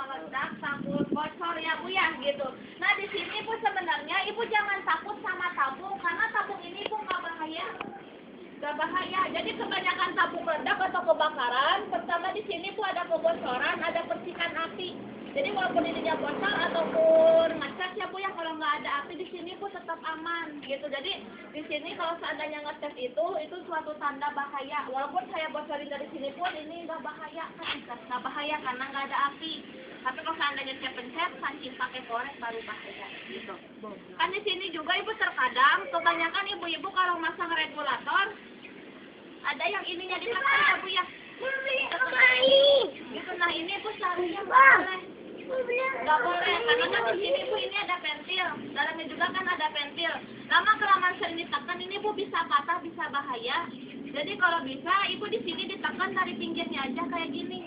meledak, takut bocor ya Bu ya gitu. Nah di sini Bu sebenarnya Ibu jangan takut sama tabung karena tabung ini Bu nggak bahaya. Nggak bahaya. Jadi kebanyakan tabung meledak atau kebakaran, pertama di sini Bu ada kebocoran, ada percikan api. Jadi walaupun ininya bocor ataupun ngecas ya Bu ya, kalau nggak ada api di sini Bu tetap aman gitu. Jadi di sini kalau seandainya ngecas itu suatu tanda bahaya. Walaupun saya bocorin dari sini pun ini nggak bahaya kan, nggak bahaya karena nggak ada api. Tapi kalau seandainya saya pencet, saking pakai korek baru bahaya gitu. Kan di sini juga Ibu terkadang kebanyakan ibu-ibu kalau masang regulator ada yang ininya dipasang ya Bu ya. Gitu, nah ini Bu seharusnya nggak boleh karena kan di sini Bu ini ada pentil, dalamnya juga kan ada pentil. Lama kelamaan sering ditekan ini Bu bisa patah, bisa bahaya. Jadi kalau bisa Ibu di sini ditekan dari pinggirnya aja kayak gini,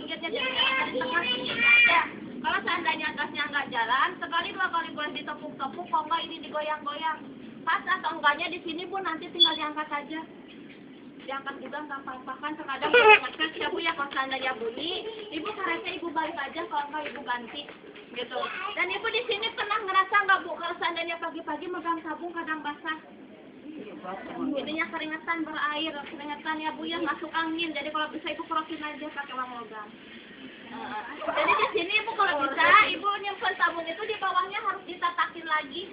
pinggirnya jangan ditekan, pinggirnya aja. Kalau seandainya gasnya nggak jalan, sekali dua kali boleh ditepuk-tepuk, kalau nggak ini digoyang-goyang. Pas atau enggaknya di sini Bu nanti tinggal diangkat aja. Diangkat juga nggak apa-apa kan, terkadang ngecas ya Bu ya, kalau seandainya bunyi Ibu karetnya Ibu balik aja, kalau nggak Ibu ganti gitu. Dan Ibu di sini pernah ngerasa nggak Bu kalau seandainya pagi-pagi megang tabung kadang basah, ininya keringetan berair, keringetan ya Bu ya, masuk angin. Jadi kalau bisa Ibu kerokin aja pakai uang logam. Jadi di sini Ibu kalau bisa Ibu nyimpen tabung itu di bawahnya harus ditatakin lagi,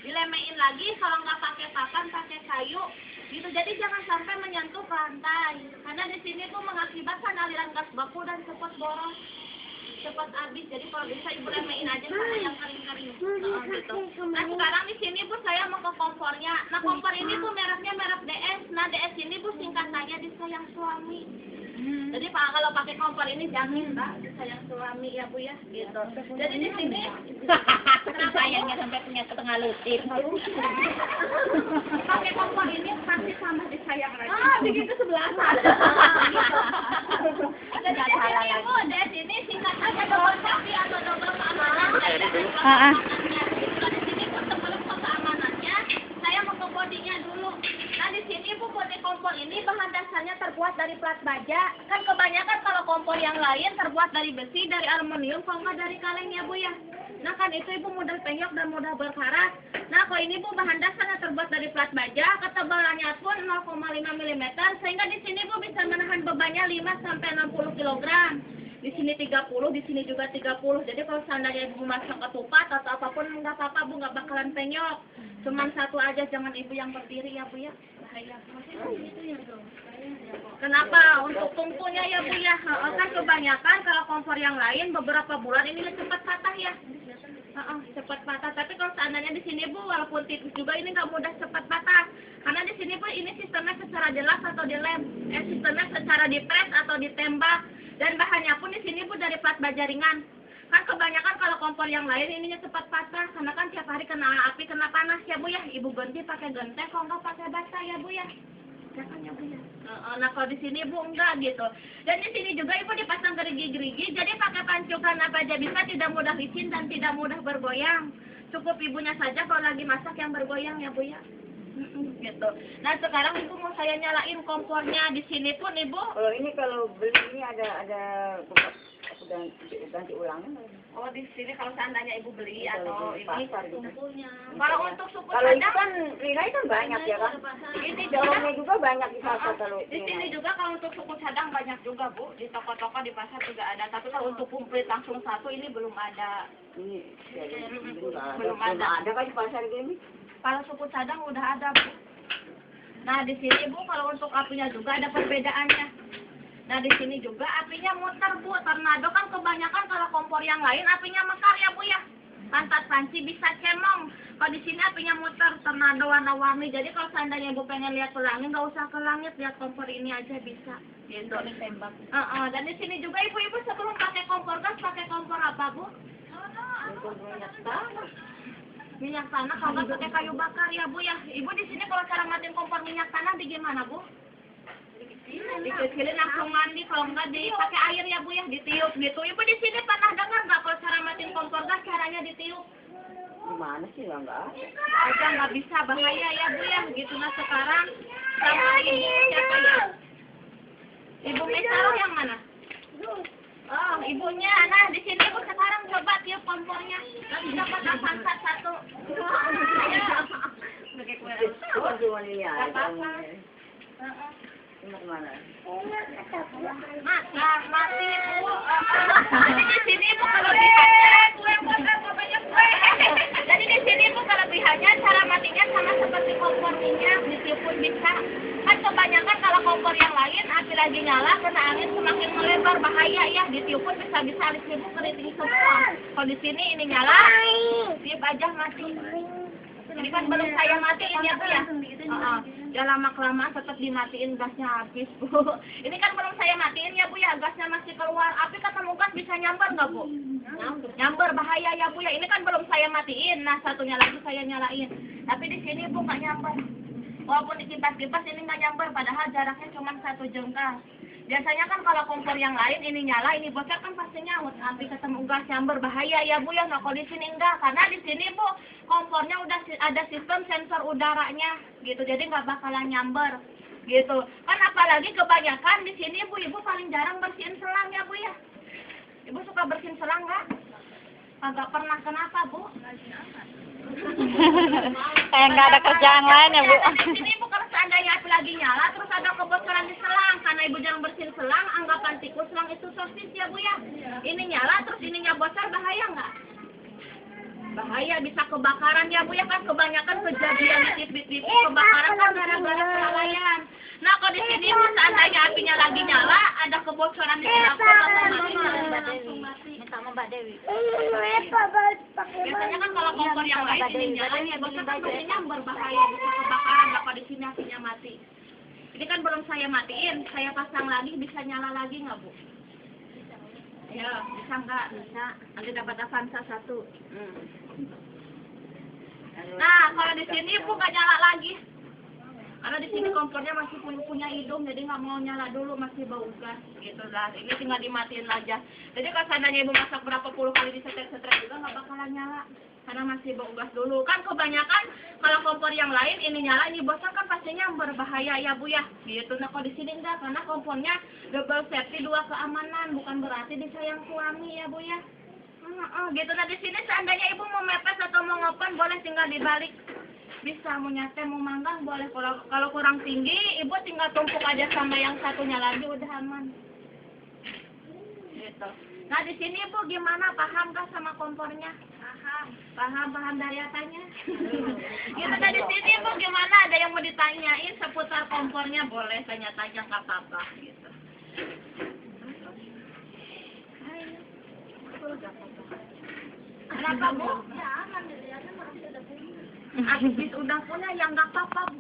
dilemein lagi, kalau nggak pakai papan pakai kayu gitu. Jadi jangan sampai menyentuh lantai karena di sini tuh mengakibatkan aliran gas baku dan cepat boros, cepat habis. Jadi kalau bisa Ibu lemein aja sama yang kering-kering gitu. Nah sekarang di sini Bu saya mau ke kompornya. Nah kompor ini Bu mereknya merek DS. Nah DS ini Bu singkatannya disayang suami. Jadi Pak kalau pakai kompor ini jamin Pak disayang suami ya Bu ya gitu. Jadi di sini sayangnya sampai punya setengah lutir. Pakai kompor ini pasti sama disayang lagi. Begitu sebelah sana. Jadi di sini Bu, di sini singkatannya double sapi atau double keamanan. Di sini Bu sebelum ke keamanannya, saya mau ke bodinya dulu. Nah di sini Bu bodi kompor ini bahan dasarnya terbuat dari plat baja. Kan kebanyakan kalau kompor yang lain terbuat dari besi, dari aluminium, kalau nggak dari kaleng ya Bu ya. Nah kan itu Ibu mudah penyok dan mudah berkarat. Nah kalau ini Bu bahan dasarnya terbuat dari plat baja, ketebalannya pun 0,5 mm, sehingga di sini Bu bisa menahan bebannya 5 sampai 60 kg. Di sini 30, di sini juga 30. Jadi kalau seandainya Ibu masak ketupat atau apapun nggak apa-apa Bu, nggak bakalan penyok. Cuman satu aja, jangan Ibu yang berdiri ya Bu ya. Bahaya. Kenapa? Untuk tungkunya ya Bu ya. Kan kebanyakan kalau kompor yang lain beberapa bulan ini cepat patah ya. Cepat patah. Tapi kalau seandainya di sini Bu, walaupun tipis juga ini nggak mudah cepat patah. Karena di sini Bu ini sistemnya secara jelas atau dilem, sistemnya secara dipres atau ditembak. Dan bahannya pun di sini Bu dari plat baja ringan. Kan kebanyakan kalau kompor yang lain ininya cepat patah karena kan tiap hari kena api, kena panas ya Bu ya. Ibu ganti pakai genteng, kalau nggak pakai bata ya Bu ya. Ya kan ya Bu ya. Nah kalau di sini Bu enggak gitu. Dan di sini juga Ibu dipasang gerigi-gerigi, jadi pakai pancuran apa aja bisa, tidak mudah licin dan tidak mudah bergoyang. Cukup ibunya saja kalau lagi masak yang bergoyang ya Bu ya. Gitu. Nah sekarang Ibu mau saya nyalain kompornya. Di sini pun Ibu. Kalau beli ini ada ganti ulangnya. Oh di sini kalau seandainya Ibu beli atau ini pasar gitu. sumpunya. Kalau untuk suku Kalau itu cadang kan Rina kan banyak ya kan. ini Dalamnya juga banyak di pasar kalau di sini juga kalau untuk suku cadang banyak juga Bu, di toko-toko di pasar juga ada. Tapi kalau untuk komplit langsung satu ini belum ada. ini Belum ada. Ada kan di pasar gini. Kalau suku cadang udah ada Bu. Nah di sini Bu kalau untuk apinya juga ada perbedaannya. Nah di sini juga apinya muter Bu. Tornado kan kebanyakan kalau kompor yang lain apinya mekar ya Bu ya. Pantat panci bisa cemong. Kalau di sini apinya muter, tornado warna-warni. Jadi kalau seandainya Ibu pengen lihat pelangi, nggak usah ke langit, lihat kompor ini aja bisa. Gitu. Tembak. Dan di sini juga ibu-ibu sebelum pakai kompor gas pakai kompor apa Bu? Minyak tanah. Kalau nggak pakai kayu bakar ya Bu ya. Ibu di sini kalau cara matiin kompor minyak tanah di gimana Bu? Dikecilin langsung mandi, kalau nggak dipakai air ya Bu ya, ditiup gitu. Ibu di sini pernah dengar nggak kalau cara matiin kompor gas caranya ditiup? Gimana sih nggak ada? Aja nggak bisa, bahaya ya Bu ya. Gitu. Nah sekarang sama ibu siapa ya? Ibu Mesaro yang mana? Oh ibunya. Nah di sini Ini kemana? Mati Bu. Jadi di sini Bu kelebihannya Jadi di sini Bu kelebihannya cara matinya sama seperti kompor minyak, ditiupun bisa. Kan kebanyakan kalau kompor yang lain api lagi nyala kena angin semakin melebar bahaya ya, ditiupun bisa-bisa listrik keriting semua. Kalau di sini ini nyala, tiup aja mati. Ini kan belum saya matiin ya Bu ya. Ya lama-kelamaan tetap dimatiin gasnya habis Bu. Ini kan belum saya matiin ya Bu ya, gasnya masih keluar. Api ketemu gas bisa nyambar nggak Bu? Nyambar bahaya ya Bu ya. Ini kan belum saya matiin. Nah satunya lagi saya nyalain. Tapi di sini Bu nggak nyambar. Walaupun dikipas-kipas ini nggak nyambar. Padahal jaraknya cuma 1 jengkal. Biasanya kan kalau kompor yang lain ini nyala, ini bocor kan pasti nyaut. Api ketemu gas nyamber bahaya ya Bu ya. Nah kalau di sini enggak, karena di sini Bu kompornya udah ada sistem sensor udaranya gitu. Jadi nggak bakalan nyamber gitu. Kan apalagi kebanyakan di sini Bu, Ibu paling jarang bersihin selang ya Bu ya. Ibu suka bersihin selang nggak? Agak pernah, kenapa Bu? Kayak nggak ada kerjaan lain ya Bu. Di sini Bu kalau seandainya api lagi nyala terus ada kebocoran di selang, karena Ibu jarang bersihin selang, anggapan tikus selang itu sosis ya Bu ya. Ini nyala terus ininya bocor, bahaya nggak? Bahaya, bisa kebakaran ya Bu ya. Kan kebanyakan kejadian di TV kebakaran kan gara-gara kelalaian. Nah kalau di sini Bu seandainya apinya lagi nyala, ada kebocoran di dapur langsung mati. Sama Mbak Dewi. Biasanya kan kalau kompor yang lain ini nyala ya, bocor kan pastinya berbahaya, bisa kebakaran. Nah kalau di sini apinya mati. Ini kan belum saya matiin, saya pasang lagi, bisa nyala lagi nggak Bu? Ya, bisa nggak? Bisa. Nanti dapat Avanza 1. Nah, kalau di sini Bu nggak nyala lagi. Karena di sini kompornya masih punya hidung, jadi nggak mau nyala dulu, masih bau gas gitu lah. Ini tinggal dimatiin aja. Jadi kalau seandainya Ibu masak berapa puluh kali disetrek-setrek juga nggak bakalan nyala. Karena masih bau gas dulu. Kan kebanyakan kalau kompor yang lain ini nyala, ini bocor kan pastinya berbahaya ya Bu ya. Gitu. Nah kalau di sini enggak, karena kompornya double safety, 2 keamanan, bukan berarti disayang suami ya Bu ya. Gitu. Nah di sini seandainya Ibu mau mepes atau mau ngopen boleh tinggal dibalik. Bisa mau nyate, mau manggang boleh. Kalau kurang tinggi, Ibu tinggal tumpuk aja sama yang satunya lagi, udah aman. Gitu. Nah di sini Bu gimana? Paham gak sama kompornya? Paham dari apanya? Gitu. Nah di sini Bu gimana? Ada yang mau ditanyain seputar kompornya? Boleh tanya-tanya, nggak apa-apa. Gitu. Kenapa Bu? Ya aman, habis udah punya yang nggak apa-apa.